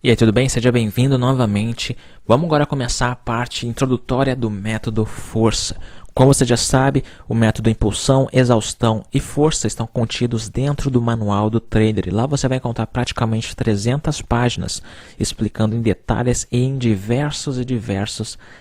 E aí, tudo bem? Seja bem-vindo novamente. Vamos agora começar a parte introdutória do método força. Como você já sabe, o método impulsão, exaustão e força estão contidos dentro do manual do trader. E lá você vai encontrar praticamente 300 páginas explicando em detalhes e em diversos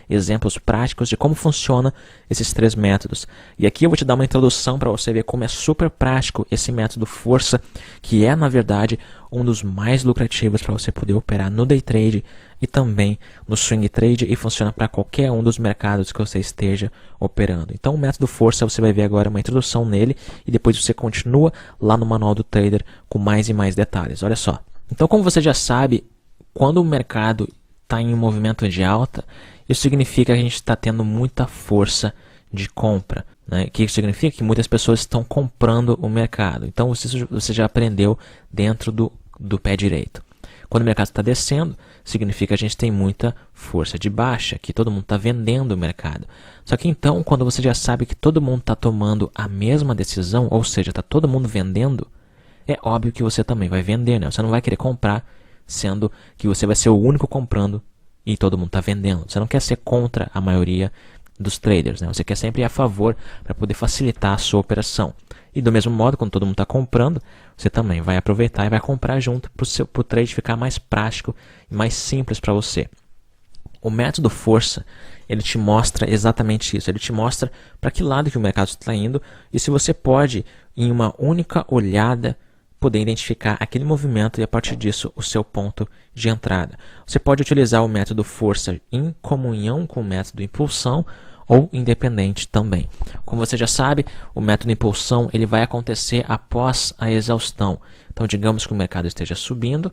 exemplos práticos de como funciona esses três métodos. E aqui eu vou te dar uma introdução para você ver como é super prático esse método força, que é, na verdade, um dos mais lucrativos para você poder operar no day trade e também no swing trade, e funciona para qualquer um dos mercados que você esteja operando. Então o método força, você vai ver agora uma introdução nele e depois você continua lá no manual do trader com mais e mais detalhes. Olha só. Então, como você já sabe, quando o mercado está em um movimento de alta, isso significa que a gente está tendo muita força de compra. O que significa? Que muitas pessoas estão comprando o mercado. Então você já aprendeu dentro do pé direito. Quando o mercado está descendo, significa que a gente tem muita força de baixa, que todo mundo está vendendo o mercado. Só que então, quando você já sabe que todo mundo está tomando a mesma decisão, ou seja, está todo mundo vendendo, é óbvio que você também vai vender, né? Você não vai querer comprar, sendo que você vai ser o único comprando e todo mundo está vendendo. Você não quer ser contra a maioria dos traders, né? Você quer sempre ir a favor para poder facilitar a sua operação. E do mesmo modo, quando todo mundo está comprando, você também vai aproveitar e vai comprar junto para o trade ficar mais prático e mais simples para você. O método força, ele te mostra exatamente isso. Ele te mostra para que lado que o mercado está indo e se você pode, em uma única olhada, poder identificar aquele movimento e a partir disso o seu ponto de entrada. Você pode utilizar o método força em comunhão com o método impulsão ou independente também. Como você já sabe, o método impulsão ele vai acontecer após a exaustão. Então, digamos que o mercado esteja subindo,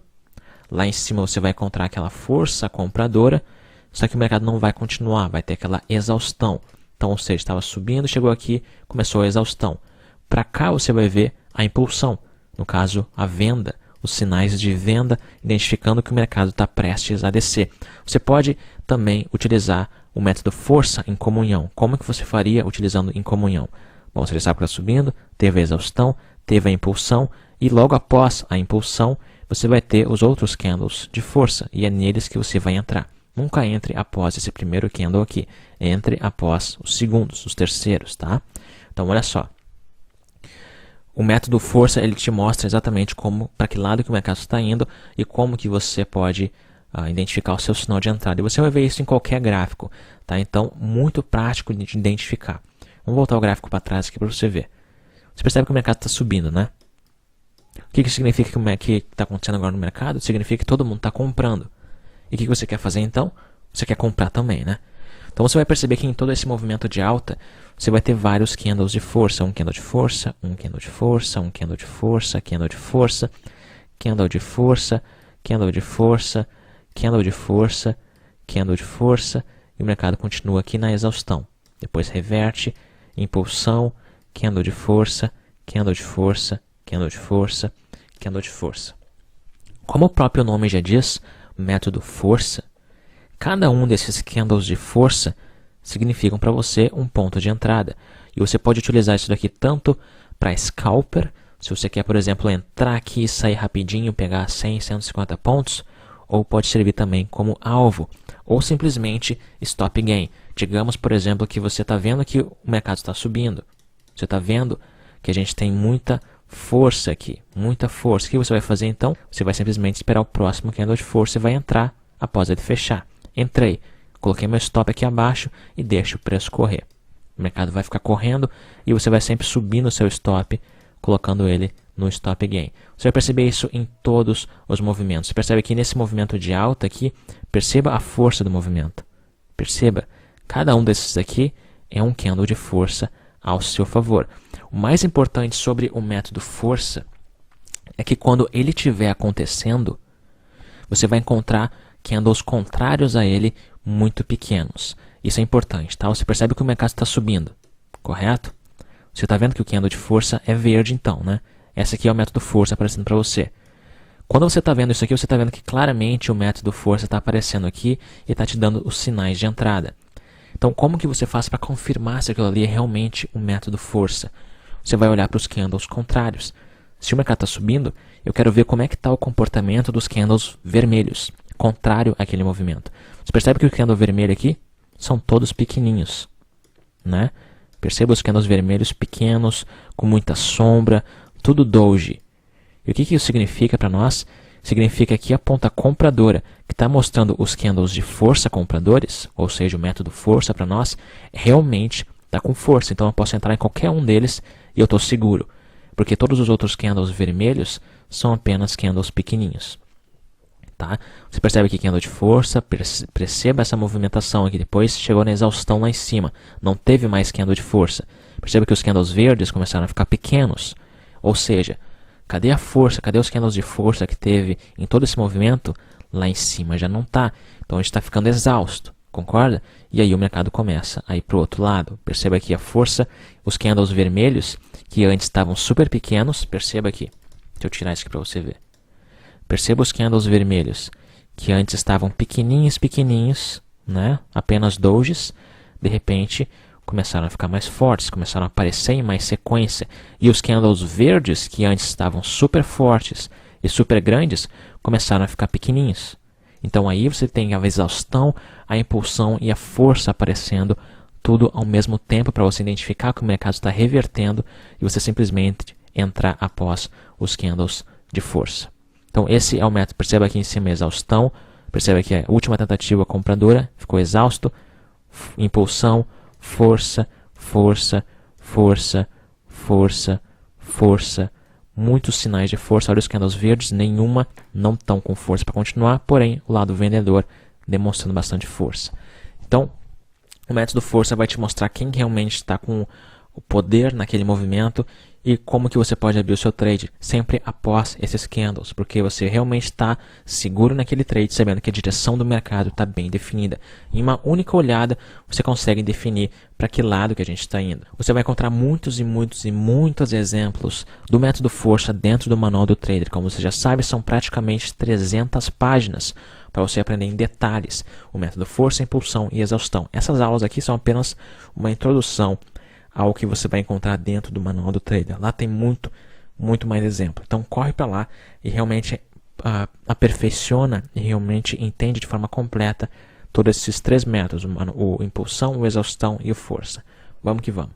lá em cima você vai encontrar aquela força compradora, só que o mercado não vai continuar, vai ter aquela exaustão. Então, ou seja, estava subindo, chegou aqui, começou a exaustão. Para cá você vai ver a impulsão, no caso a venda, os sinais de venda, identificando que o mercado está prestes a descer. Você pode também utilizar o método força em comunhão. Como que você faria utilizando em comunhão? Bom, você já sabe que está subindo, teve a exaustão, teve a impulsão, e logo após a impulsão, você vai ter os outros candles de força, e é neles que você vai entrar. Nunca entre após esse primeiro candle aqui, entre após os segundos, os terceiros, tá? Então, olha só. O método força, ele te mostra exatamente para que lado que o mercado está indo e como que você pode identificar o seu sinal de entrada. E você vai ver isso em qualquer gráfico, tá? Então, muito prático de identificar. Vamos voltar o gráfico para trás aqui para você ver. Você percebe que o mercado está subindo, né? O que significa que está acontecendo agora no mercado? Significa que todo mundo está comprando. E o que você quer fazer então? Você quer comprar também, né? Então você vai perceber que em todo esse movimento de alta, você vai ter vários candles de força. Um candle de força, um candle de força, um candle de força, candle de força, candle de força, candle de força, candle de força, candle de força, e o mercado continua aqui na exaustão. Depois reverte, impulsão, candle de força, candle de força, candle de força, candle de força. Como o próprio nome já diz, método força, cada um desses candles de força significam para você um ponto de entrada. E você pode utilizar isso daqui tanto para scalper, se você quer, por exemplo, entrar aqui e sair rapidinho, pegar 100, 150 pontos, ou pode servir também como alvo, ou simplesmente stop gain. Digamos, por exemplo, que você está vendo que o mercado está subindo. Você está vendo que a gente tem muita força aqui, muita força. O que você vai fazer então? Você vai simplesmente esperar o próximo candle de força e vai entrar após ele fechar. Entrei, coloquei meu stop aqui abaixo e deixo o preço correr. O mercado vai ficar correndo e você vai sempre subindo o seu stop, colocando ele no stop gain. Você vai perceber isso em todos os movimentos. Você percebe que nesse movimento de alta aqui, perceba a força do movimento. Perceba, cada um desses aqui é um candle de força ao seu favor. O mais importante sobre o método força é que quando ele estiver acontecendo, você vai encontrar candles contrários a ele muito pequenos. Isso é importante, tá? Você percebe que o mercado está subindo, correto? Você está vendo que o candle de força é verde então, né? Esse aqui é o método força aparecendo para você. Quando você está vendo isso aqui, você está vendo que claramente o método força está aparecendo aqui e está te dando os sinais de entrada. Então, como que você faz para confirmar se aquilo ali é realmente o método força? Você vai olhar para os candles contrários. Se o mercado está subindo, eu quero ver como é que está o comportamento dos candles vermelhos, contrário àquele movimento. Você percebe que o candle vermelho aqui são todos pequenininhos, né? Perceba os candles vermelhos pequenos, com muita sombra, tudo doji. E o que isso significa para nós? Significa que a ponta compradora, que está mostrando os candles de força compradores, ou seja, o método força para nós, realmente está com força. Então eu posso entrar em qualquer um deles e eu estou seguro. Porque todos os outros candles vermelhos são apenas candles pequenininhos. Tá? Você percebe que candle de força, perceba essa movimentação aqui, depois chegou na exaustão lá em cima, não teve mais candle de força. Perceba que os candles verdes começaram a ficar pequenos, ou seja, cadê a força, cadê os candles de força que teve em todo esse movimento? Lá em cima já não está, então a gente está ficando exausto, concorda? E aí o mercado começa a ir para o outro lado. Perceba aqui a força, os candles vermelhos, que antes estavam super pequenos, perceba aqui, deixa eu tirar isso aqui para você ver. Perceba os candles vermelhos, que antes estavam pequenininhos, né? Apenas dojis, de repente começaram a ficar mais fortes, começaram a aparecer em mais sequência. E os candles verdes, que antes estavam super fortes e super grandes, começaram a ficar pequenininhos. Então aí você tem a exaustão, a impulsão e a força aparecendo, tudo ao mesmo tempo para você identificar que o mercado está revertendo e você simplesmente entrar após os candles de força. Então esse é o método. Perceba aqui em cima a exaustão, perceba que a última tentativa compradora ficou exausto, impulsão, força, força, força, força, força, muitos sinais de força. Olha os candles verdes, nenhuma não estão com força para continuar, porém o lado vendedor demonstrando bastante força. Então o método força vai te mostrar quem realmente está com o poder naquele movimento e como que você pode abrir o seu trade sempre após esses candles, porque você realmente está seguro naquele trade, sabendo que a direção do mercado está bem definida. Em uma única olhada, você consegue definir para que lado que a gente está indo. Você vai encontrar muitos exemplos do método força dentro do manual do trader. Como você já sabe, são praticamente 300 páginas para você aprender em detalhes o método força, impulsão e exaustão. Essas aulas aqui são apenas uma introdução ao que você vai encontrar dentro do manual do trader. Lá tem muito mais exemplo. Então corre para lá e realmente aperfeiçoa e realmente entende de forma completa todos esses 3 métodos, o impulsão, o exaustão e o força. Vamos que vamos.